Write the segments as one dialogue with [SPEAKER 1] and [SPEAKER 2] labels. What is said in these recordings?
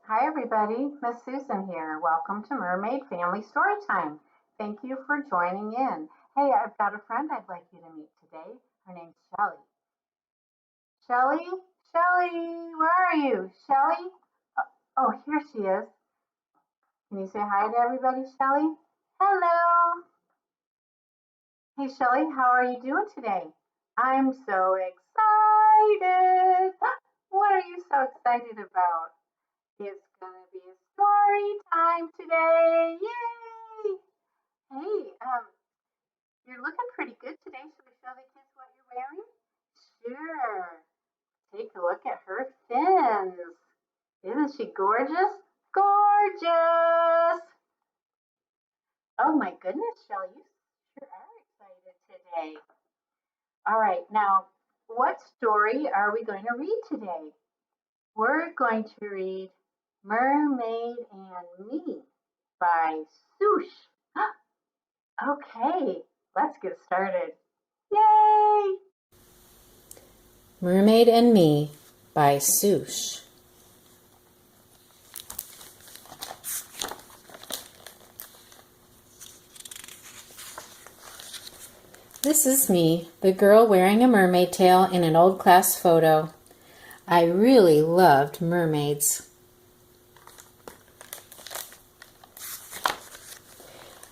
[SPEAKER 1] Hi everybody, Miss Susan here. Welcome to Mermaid Family Storytime. Thank you for joining in. Hey, I've got a friend I'd like you to meet today. Her name's Shelly. Shelly? Shelly, where are you? Shelly? Oh, here she is. Can you say hi to everybody, Shelly? Hello. Hey Shelly, how are you doing today? I'm so excited. What are you so excited about? It's gonna be a story time today. Yay! Hey, you're looking pretty good today. Should we show the kids what you're wearing? Sure. Take a look at her fins. Isn't she gorgeous? Gorgeous! Oh my goodness, Shelley, you sure are excited today. All right, now, what story are we going to read today? We're going to read Mermaid and Me by Soosh. Okay, let's get started. Yay!
[SPEAKER 2] Mermaid and Me by Soosh. This is me, the girl wearing a mermaid tail in an old class photo. I really loved mermaids.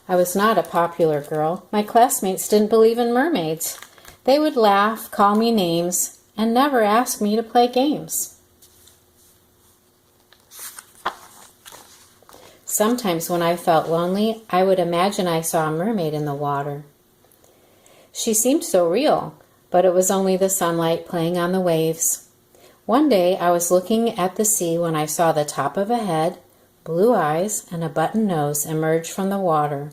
[SPEAKER 2] I was not a popular girl. My classmates didn't believe in mermaids. They would laugh, call me names, and never ask me to play games. Sometimes when I felt lonely, I would imagine I saw a mermaid in the water. She seemed so real, but it was only the sunlight playing on the waves. One day I was looking at the sea when I saw the top of a head, blue eyes, and a button nose emerge from the water.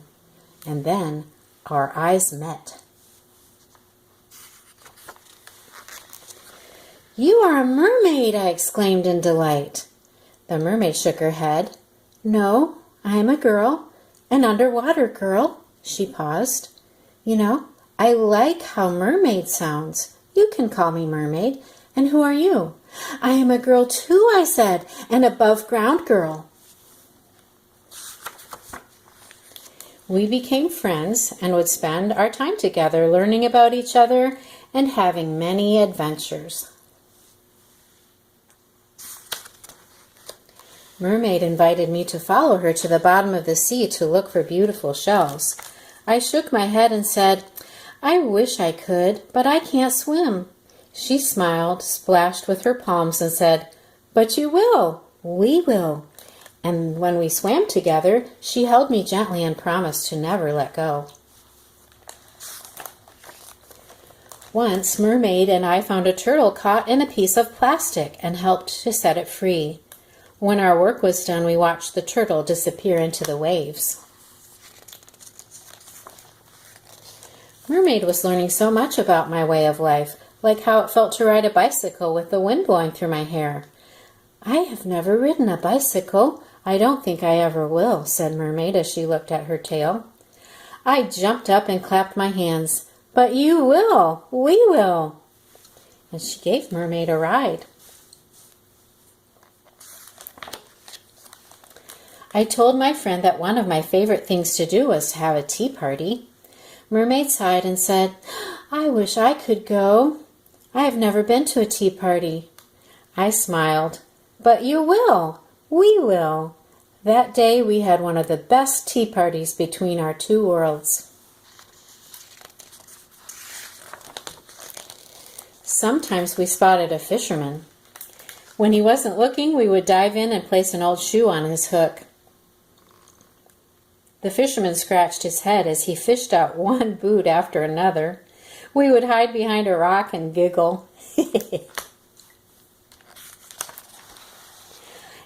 [SPEAKER 2] And then our eyes met. "You are a mermaid!" I exclaimed in delight. The mermaid shook her head. "No, I am a girl, an underwater girl." She paused. "You know, I like how mermaid sounds. You can call me mermaid. And who are you?" "I am a girl too," I said, "an above ground girl." We became friends and would spend our time together learning about each other and having many adventures. Mermaid invited me to follow her to the bottom of the sea to look for beautiful shells. I shook my head and said, "I wish I could, but I can't swim." She smiled, splashed with her palms, and said, "But you will. We will." And when we swam together, she held me gently and promised to never let go. Once, Mermaid and I found a turtle caught in a piece of plastic and helped to set it free. When our work was done, we watched the turtle disappear into the waves. Mermaid was learning so much about my way of life, like how it felt to ride a bicycle with the wind blowing through my hair. "I have never ridden a bicycle. I don't think I ever will," said Mermaid as she looked at her tail. I jumped up and clapped my hands. "But you will! We will!" And she gave Mermaid a ride. I told my friend that one of my favorite things to do was to have a tea party. Mermaid sighed and said, "I wish I could go. I have never been to a tea party." I smiled. "But you will. We will." That day we had one of the best tea parties between our two worlds. Sometimes we spotted a fisherman. When he wasn't looking, we would dive in and place an old shoe on his hook. The fisherman scratched his head as he fished out one boot after another. We would hide behind a rock and giggle.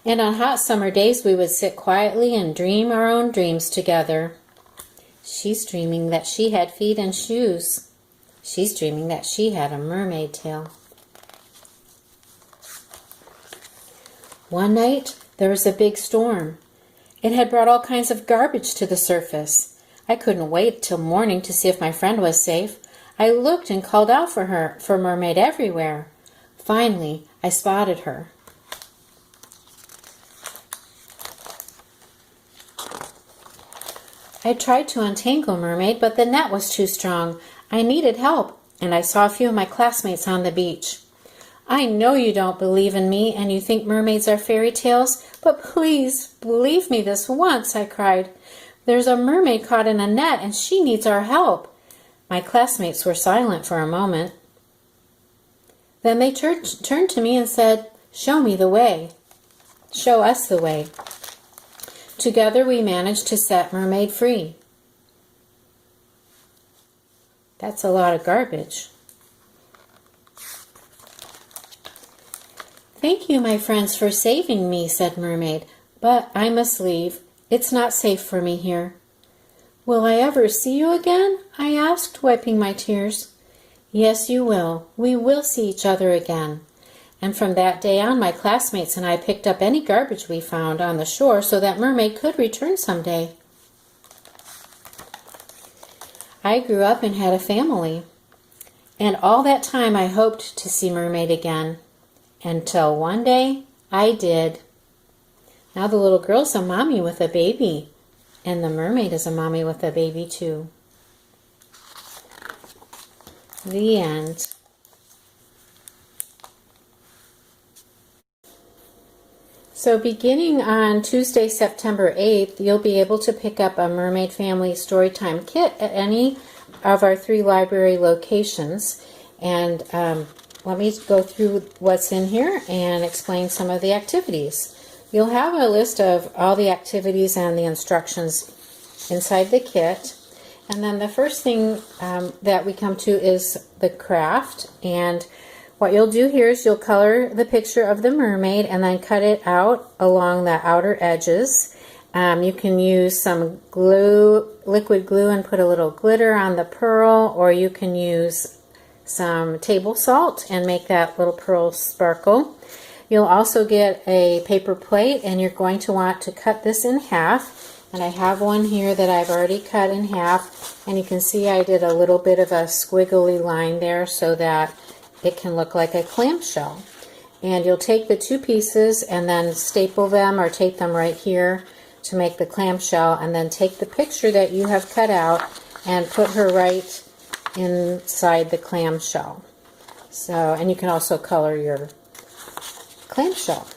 [SPEAKER 2] And on hot summer days, we would sit quietly and dream our own dreams together. She's dreaming that she had feet and shoes. She's dreaming that she had a mermaid tail. One night, there was a big storm. It had brought all kinds of garbage to the surface. I couldn't wait till morning to see if my friend was safe. I looked and called out for her, for Mermaid everywhere. Finally, I spotted her. I tried to untangle Mermaid, but the net was too strong. I needed help, and I saw a few of my classmates on the beach. I know you don't believe in me and you think mermaids are fairy tales, but please believe me this once, I cried. There's a mermaid caught in a net and she needs our help. My classmates were silent for a moment. Then they turned to me and said, "Show me the way. Show us the way." Together we managed to set Mermaid free. That's a lot of garbage. "Thank you, my friends, for saving me," said Mermaid, "but I must leave. It's not safe for me here." "Will I ever see you again?" I asked, wiping my tears. "Yes, you will. We will see each other again." And from that day on, my classmates and I picked up any garbage we found on the shore so that Mermaid could return someday. I grew up and had a family, and all that time I hoped to see Mermaid again, until one day I did. Now the little girl's a mommy with a baby, and the mermaid is a mommy with a baby too. The end. So beginning on Tuesday, September 8th, you'll be able to pick up a Mermaid Family Storytime kit at any of our 3 library locations. And let me go through what's in here and explain some of the activities. You'll have a list of all the activities and the instructions inside the kit. And then the first thing that we come to is the craft. And what you'll do here is you'll color the picture of the mermaid and then cut it out along the outer edges. You can use some glue, liquid glue, and put a little glitter on the pearl, or you can use some table salt and make that little pearl sparkle. You'll also get a paper plate, and you're going to want to cut this in half. And I have one here that I've already cut in half, and you can see I did a little bit of a squiggly line there so that it can look like a clamshell. And you'll take the 2 pieces and then staple them or tape them right here to make the clamshell, and then take the picture that you have cut out and put her right inside the clamshell. So, and you can also color your clamshell.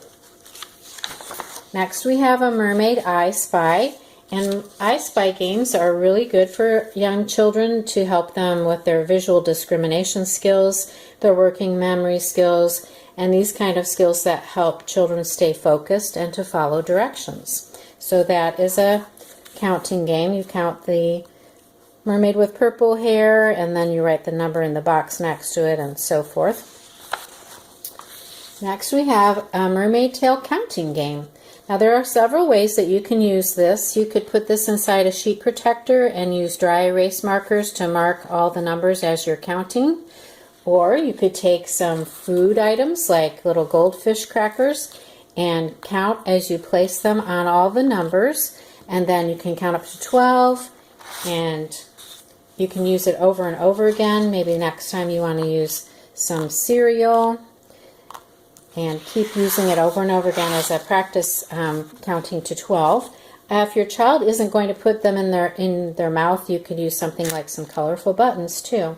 [SPEAKER 2] Next we have a Mermaid I Spy, and I Spy games are really good for young children to help them with their visual discrimination skills, their working memory skills, and these kind of skills that help children stay focused and to follow directions. So that is a counting game. You count the mermaid with purple hair, and then you write the number in the box next to it, and so forth. Next we have a mermaid tail counting game. Now there are several ways that you can use this. You could put this inside a sheet protector and use dry erase markers to mark all the numbers as you're counting. Or you could take some food items like little goldfish crackers and count as you place them on all the numbers, and then you can count up to 12, and you can use it over and over again. Maybe next time you want to use some cereal, and keep using it over and over again as a practice counting to 12. If your child isn't going to put them in their mouth, you could use something like some colorful buttons too.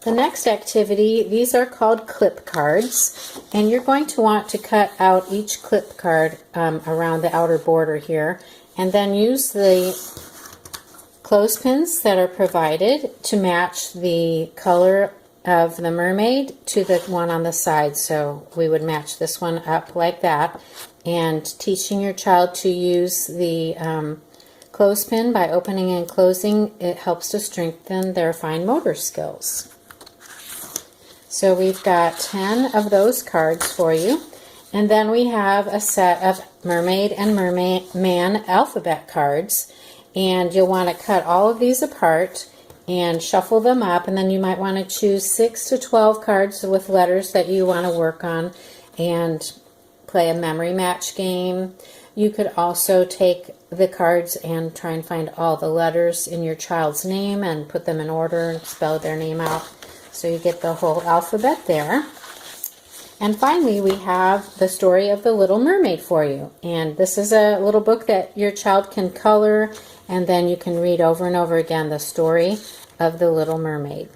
[SPEAKER 2] The next activity, these are called clip cards, and you're going to want to cut out each clip card around the outer border here, and then use the clothespins that are provided to match the color of the mermaid to the one on the side. So we would match this one up like that, and teaching your child to use the clothespin by opening and closing, it helps to strengthen their fine motor skills. So we've got 10 of those cards for you, and then we have a set of Mermaid and Man alphabet cards, and you'll want to cut all of these apart and shuffle them up, and then you might want to choose 6 to 12 cards with letters that you want to work on and play a memory match game. You could also take the cards and try and find all the letters in your child's name and put them in order and spell their name out, so you get the whole alphabet there. And finally, we have the story of the Little Mermaid for you. And this is a little book that your child can color, and then you can read over and over again the story of the Little Mermaid.